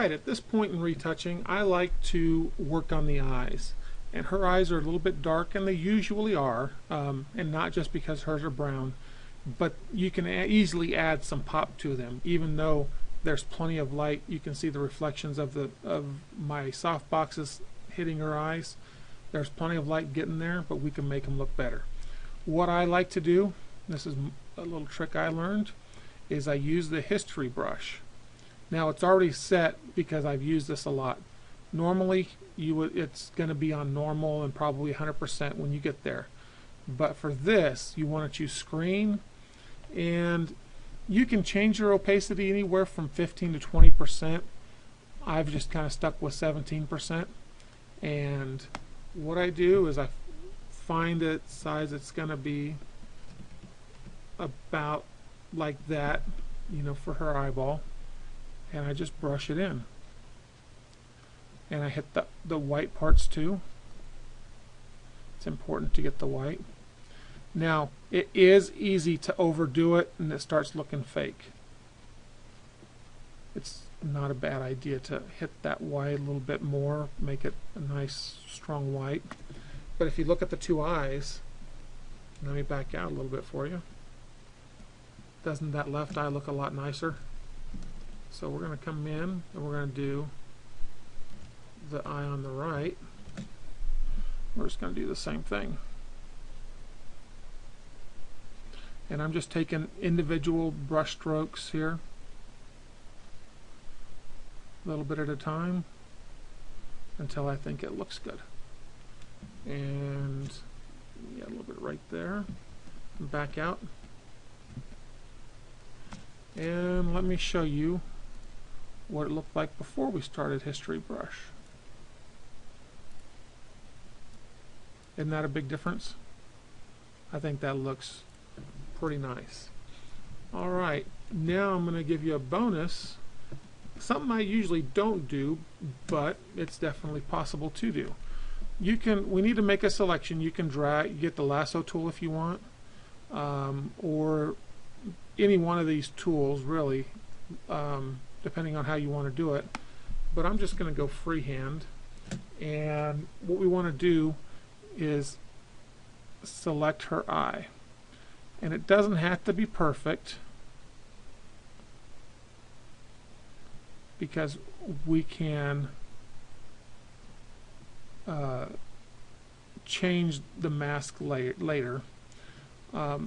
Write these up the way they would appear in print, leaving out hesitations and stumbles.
Alright, at this point in retouching, I like to work on the eyes. And her eyes are a little bit dark, and they usually are, and not just because hers are brown, but you can easily add some pop to them. Even though there's plenty of light, you can see the reflections of my soft boxes hitting her eyes. There's plenty of light getting there, but we can make them look better. What I like to do, this is a little trick I learned, is I use the history brush. Now it's already set because I've used this a lot. Normally it's going to be on normal and probably 100% when you get there. But for this, you want to choose screen, and you can change your opacity anywhere from 15 to 20%. I've just kind of stuck with 17%. And what I do is I find a size that's going to be about like that, you know, for her eyeball, and I just brush it in. And I hit the white parts too. It's important to get the white. Now, it is easy to overdo it and it starts looking fake. It's not a bad idea to hit that white a little bit more, make it a nice strong white. But if you look at the two eyes, let me back out a little bit for you. Doesn't that left eye look a lot nicer? So we're going to come in and we're going to do the eye on the right. We're just going to do the same thing. And I'm just taking individual brush strokes here, a little bit at a time, until I think it looks good. And yeah, a little bit right there. Back out. And let me show you what it looked like before we started history brush. Isn't that a big difference? I think that looks pretty nice. Alright, now I'm going to give you a bonus. Something I usually don't do, but it's definitely possible to do. We need to make a selection. You can drag, get the lasso tool if you want, or any one of these tools really, depending on how you want to do it. But I'm just going to go freehand, and what we want to do is select her eye. And it doesn't have to be perfect, because we can change the mask later.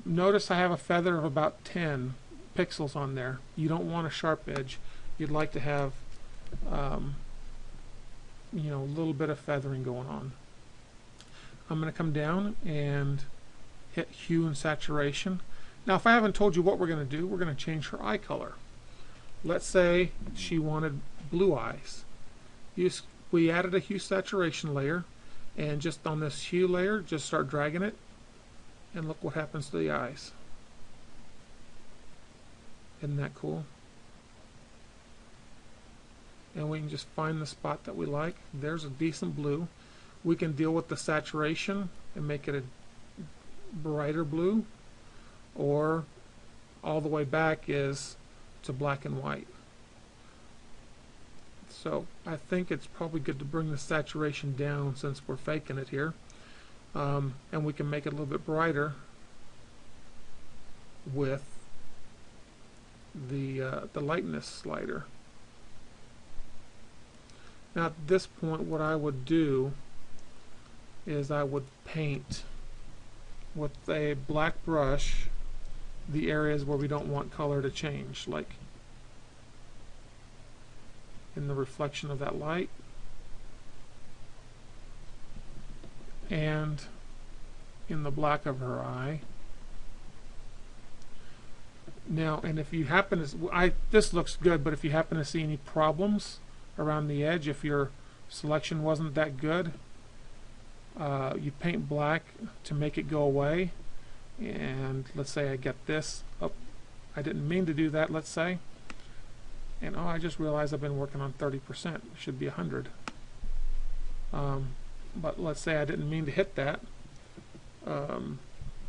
Notice I have a feather of about 10 pixels on there. You don't want a sharp edge. You'd like to have you know, a little bit of feathering going on. I'm going to come down and hit Hue and Saturation. Now, if I haven't told you what we're going to do, we're going to change her eye color. Let's say she wanted blue eyes. We added a Hue Saturation layer, and just on this hue layer, just start dragging it, and look what happens to the eyes. Isn't that cool? And we can just find the spot that we like. There's a decent blue. We can deal with the saturation and make it a brighter blue, or all the way back is to black and white. So I think it's probably good to bring the saturation down since we're faking it here, and we can make it a little bit brighter with the lightness slider. Now at this point, what I would do is I would paint with a black brush the areas where we don't want color to change, like in the reflection of that light and in the black of her eye. Now, and if you happen to, this looks good, but if you happen to see any problems around the edge, if your selection wasn't that good, you paint black to make it go away. And let's say I get this. Oh, I didn't mean to do that, let's say. And oh, I just realized I've been working on 30%. It should be 100. But let's say I didn't mean to hit that.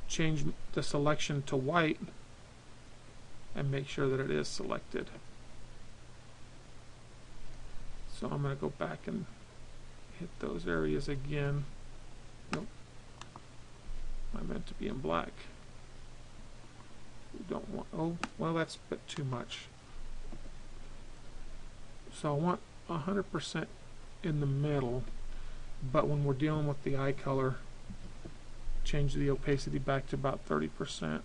Change the selection to white and make sure that it is selected. So I'm going to go back and hit those areas again. Nope. I meant to be in black. We don't want, oh, well, that's a bit too much. So I want 100% in the middle, but when we're dealing with the eye color, change the opacity back to about 30%.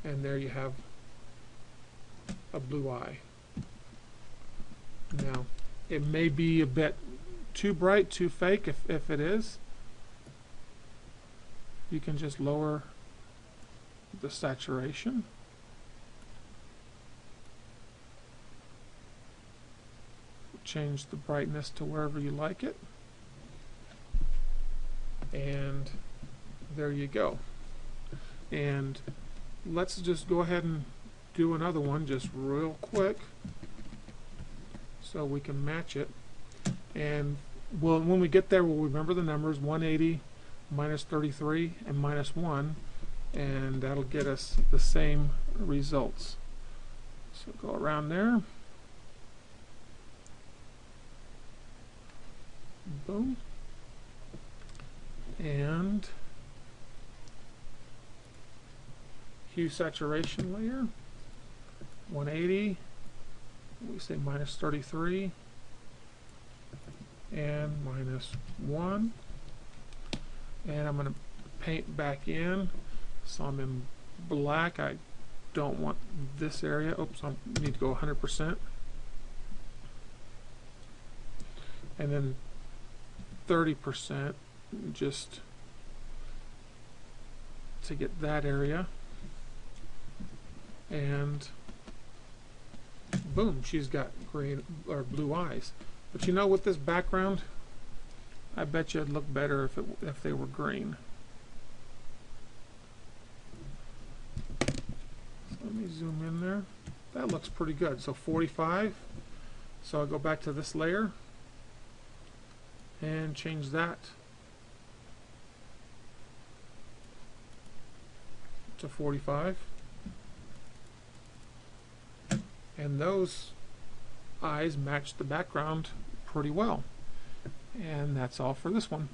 And there you have a blue eye. Now, it may be a bit too bright, too fake. If it is, you can just lower the saturation. Change the brightness to wherever you like it. And there you go. And let's just go ahead and do another one just real quick so we can match it. And when we get there, we'll remember the numbers: 180 minus 33 and minus 1, and that'll get us the same results. So go around there. Boom. And hue saturation layer, 180, we say minus 33 and minus 1, and I'm going to paint back in, so I'm in black. I don't want this area. Oops, I need to go 100%, and then 30% just to get that area. And boom, she's got green or blue eyes. But you know, with this background, I bet you it'd look better if they were green. So let me zoom in there. That looks pretty good. So 45. So I'll go back to this layer and change that to 45. And those eyes match the background pretty well. And that's all for this one.